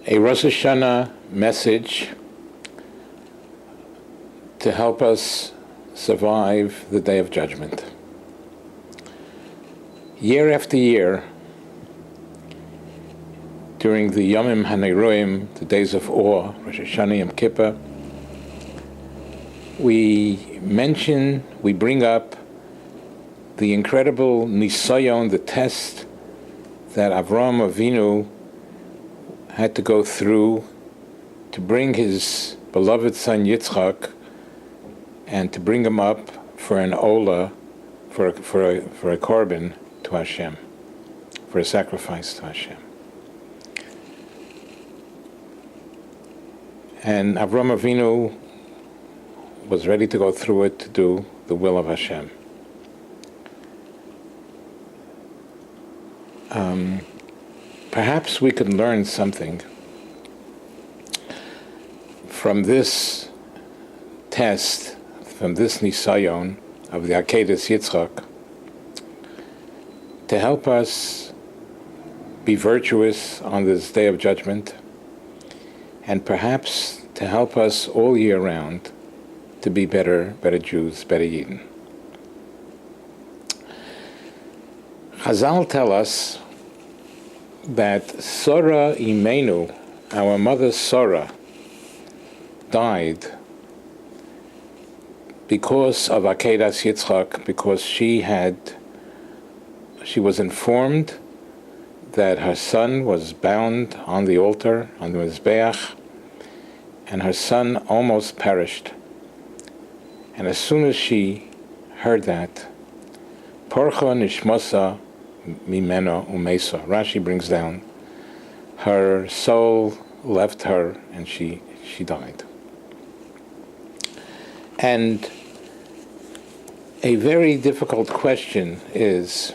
a Rosh Hashana message to help us survive the Day of Judgment. Year after year, during the Yomim HaNeiroim, the days of awe, Rosh Hashana, Yom Kippur, we bring up the incredible nisayon, the test that Avraham Avinu had to go through to bring his beloved son Yitzchak and to bring him up for an olah, for a korban to Hashem, for a sacrifice to Hashem. And Avraham Avinu was ready to go through it to do the will of Hashem. Perhaps we could learn something from this test, from this nisayon of the Akedas Yitzchak, to help us be virtuous on this Day of Judgment, and perhaps to help us all year round to be better Jews, better Yidden. Chazal tell us that Sarah Imenu, our mother Sarah, died because of Akedas Yitzchak, because she was informed that her son was bound on the altar, on the Mizbeach, and her son almost perished. And as soon as she heard that, Porcha Nishmosa Mimeno Umesa, Rashi brings down, her soul left her and she died. And a very difficult question is,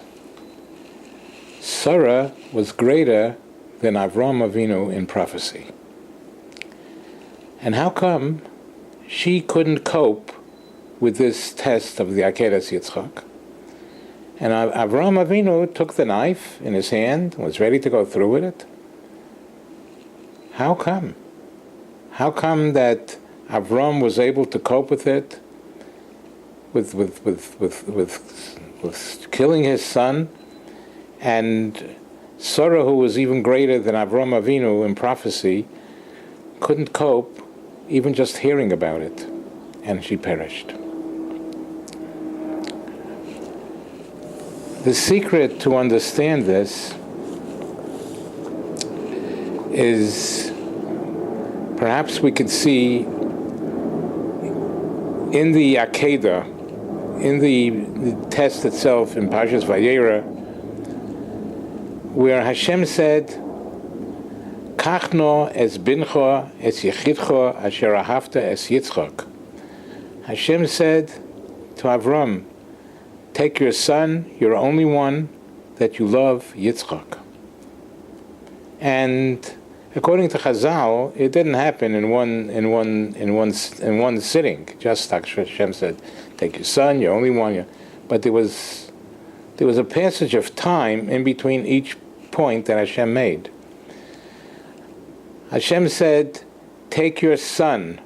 Sarah was greater than Avraham Avinu in prophecy. And how come she couldn't cope with this test of the Akedas Yitzchak? And Avraham Avinu took the knife in his hand, was ready to go through with it. How come? How come that Avram was able to cope with it, with killing his son, and Sarah, who was even greater than Avraham Avinu in prophecy, couldn't cope even just hearing about it, and she perished. The secret to understand this is, perhaps we could see in the Akedah, in the test itself in Parshas Vayera, where Hashem said, Kachno es bincho es yechidcho asher ahavta es Yitzchak. Hashem said to Avram, take your son, your only one that you love, Yitzchak. And according to Chazal, it didn't happen in one sitting. Just like Hashem said, take your son, your only one. But there was a passage of time in between each point that Hashem made. Hashem said, take your son.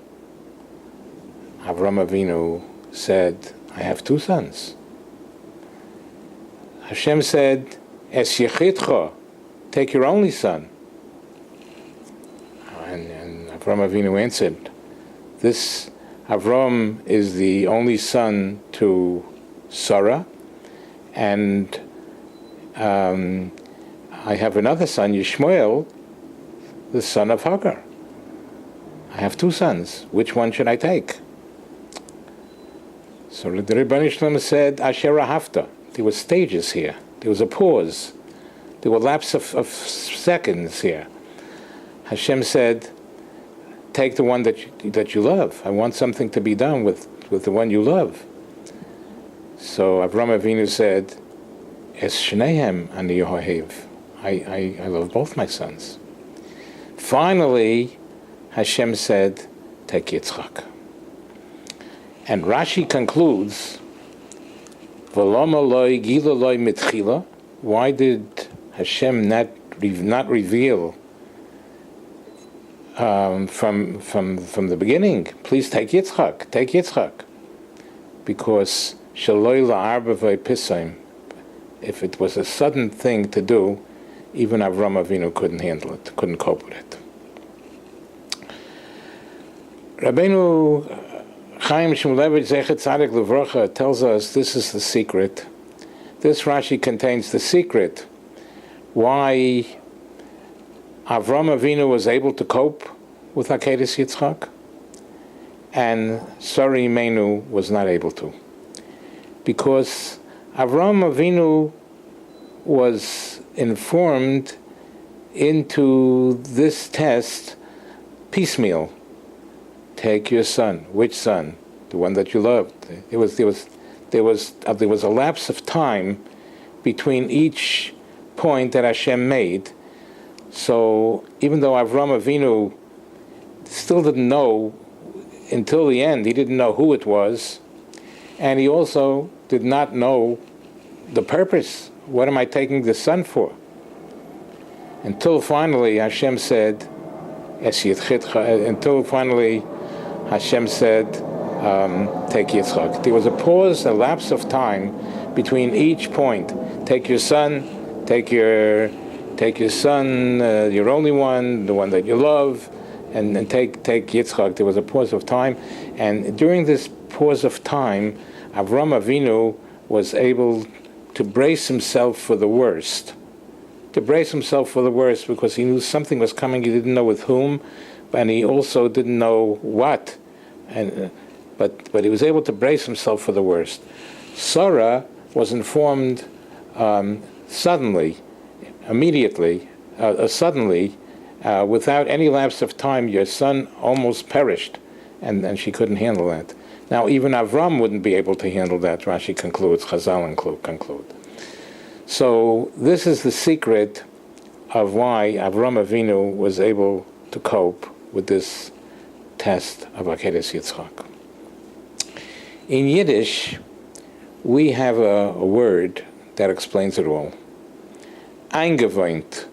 Avraham Avinu said, I have two sons. Hashem said, Es Yechidcha, take your only son. And Avraham Avinu answered, this Avram is the only son to Sarah, and I have another son, Yishmael, the son of Hagar. I have two sons. Which one should I take? So the Rebbeinu Shlom said, Asher Ahavta. There were stages here. There was a pause. There were lapses of seconds here. Hashem said, take the one that you love. I want something to be done with the one you love. So Avraham Avinu said, Es Shnehem Ani Yohev. I love both my sons. Finally, Hashem said, take Yitzchak. And Rashi concludes, why did Hashem not reveal from the beginning. Please take Yitzchak, because shaloi la'arba v'pisaim. If it was a sudden thing to do, even Avram Avinu couldn't handle it, couldn't cope with it. Rabbeinu Chaim Shmulevich Zechet Tzaddik Levracha tells us this is the secret. This Rashi contains the secret why Avram Avinu was able to cope with Akedas Yitzchak, and Sarah Imenu was not able to. Because Avram Avinu was informed into this test piecemeal. Take your son. Which son? The one that you loved. There was a lapse of time between each point that Hashem made. So even though Avram Avinu still didn't know until the end, he didn't know who it was, and he also did not know the purpose. What am I taking the son for? Until finally Hashem said, until finally Hashem said, take Yitzchak. There was a pause, a lapse of time between each point. Take your son, take your son, your only one, the one that you love, and take Yitzchak. There was a pause of time, and during this pause of time, Avram Avinu was able to brace himself for the worst. Because he knew something was coming. He didn't know with whom, and he also didn't know what. But he was able to brace himself for the worst. Sarah was informed suddenly, without any lapse of time. Your son almost perished, and she couldn't handle that. Now, even Avram wouldn't be able to handle that, Rashi concludes, Chazal conclude. So this is the secret of why Avram Avinu was able to cope with this test of Akedas Yitzchak. In Yiddish, we have a word that explains it all. Eingewöhnt.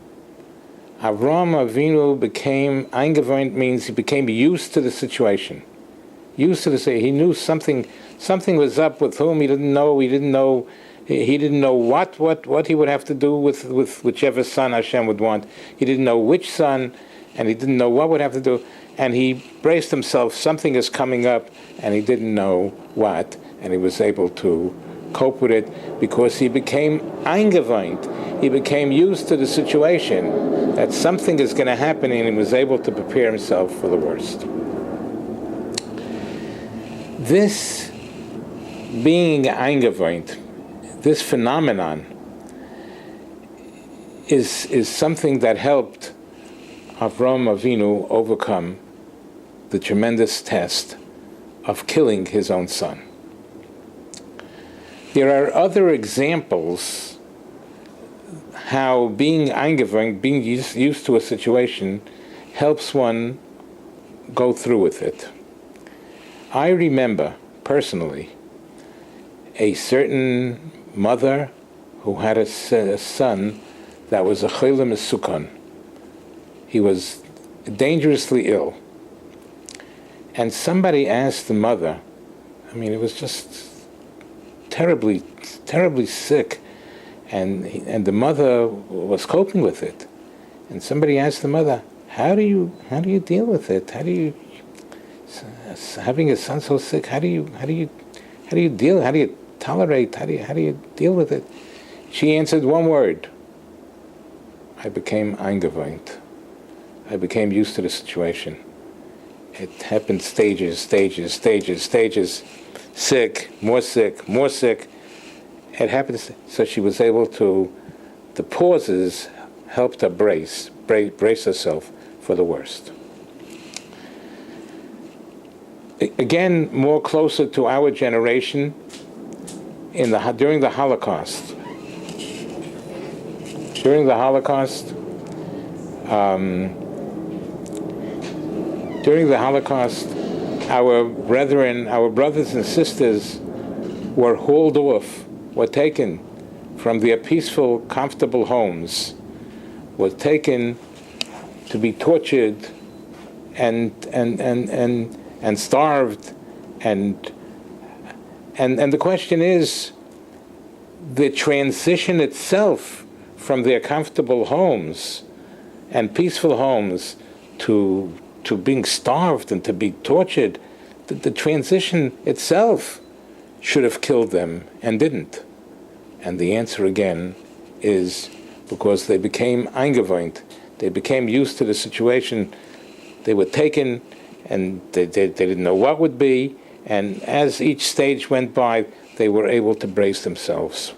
Avram Avinu became, eingewöhnt means he became used to the situation. He knew something was up with whom he didn't know what he would have to do with whichever son Hashem would want. He didn't know which son, and he didn't know what would have to do, and he braced himself. Something is coming up, and he didn't know what, and he was able to cope with it because he became eingewöhnt. He became used to the situation that something is going to happen, and he was able to prepare himself for the worst. This being eingewöhnt, this phenomenon, is something that helped Avram Avinu overcome the tremendous test of killing his own son. There are other examples how being eingewöhnt, being used to a situation, helps one go through with it. I remember, personally, a certain mother who had a son that was a chayla mesukon. He was dangerously ill. And somebody asked the mother, it was just terribly, terribly sick, and the mother was coping with it. And somebody asked the mother, how do you deal with it? Having a son so sick, how do you tolerate, how do you deal with it? She answered one word: I became eingewöhnt. I became used to the situation. It happened stages, sick, more sick. It happened, so she was able to, the pauses helped her brace herself for the worst. Again, more closer to our generation, during the Holocaust. During the Holocaust, our brothers and sisters were hauled off, were taken from their peaceful, comfortable homes, were taken to be tortured and starved, and the question is, the transition itself from their comfortable homes and peaceful homes to being starved and to be tortured, the transition itself should have killed them and didn't. And the answer again is because they became eingewöhnt. They became used to the situation. They were taken, and they didn't know what would be. And as each stage went by, they were able to brace themselves.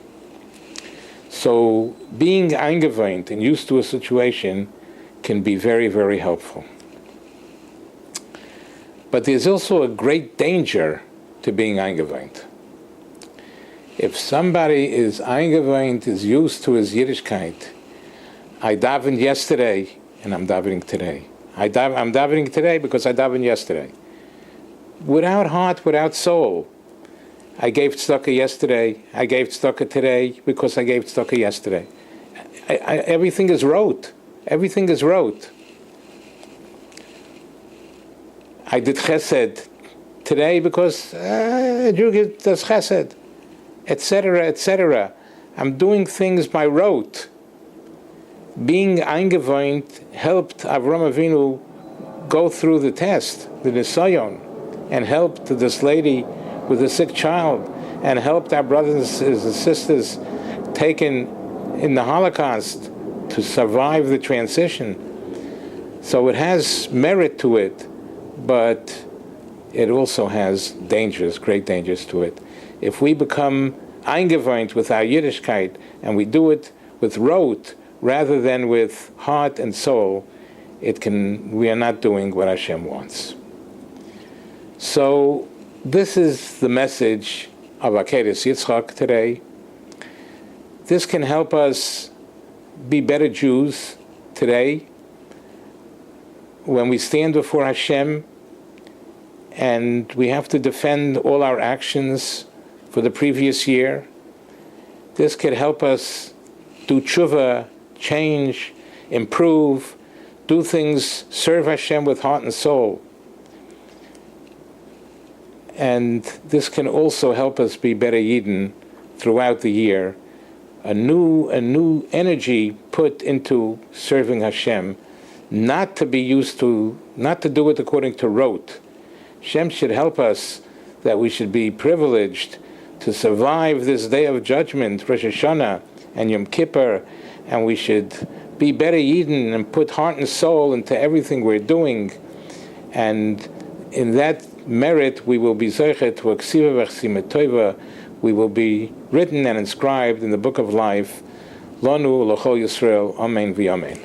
So being eingewöhnt and used to a situation can be very, very helpful. But there's also a great danger to being eingewöhnt. If somebody is eingewöhnt, is used to his Yiddishkeit, I davened yesterday and I'm davening today. I'm davening today because I davened yesterday. Without heart, without soul. I gave tzedakah yesterday. I gave tzedakah today because I gave tzedakah yesterday. Everything is rote. Everything is rote. I did chesed today because a Jew does chesed, etc., etc. I'm doing things by rote. Being eingewöhnt helped Avram Avinu go through the test, the nisayon, and helped this lady with a sick child, and helped our brothers and sisters taken in the Holocaust to survive the transition. So it has merit to it, but it also has dangers, great dangers to it. If we become eingewöhnt with our Yiddishkeit, and we do it with rote rather than with heart and soul, we are not doing what Hashem wants. So this is the message of Akeres Yitzchak today. This can help us be better Jews today when we stand before Hashem and we have to defend all our actions for the previous year. This could help us do tshuva, change, improve, do things, serve Hashem with heart and soul. And this can also help us be better Yidden throughout the year. A new energy put into serving Hashem, not to do it according to rote. Hashem should help us that we should be privileged to survive this day of judgment, Rosh Hashana and Yom Kippur, and we should be better Yidden and put heart and soul into everything we're doing. And in that merit, we will be Zoichet to Aksiva V'Chsimet Tova. We will be written and inscribed in the book of life. Lanu L'chol Yisrael. Amen v'Amen.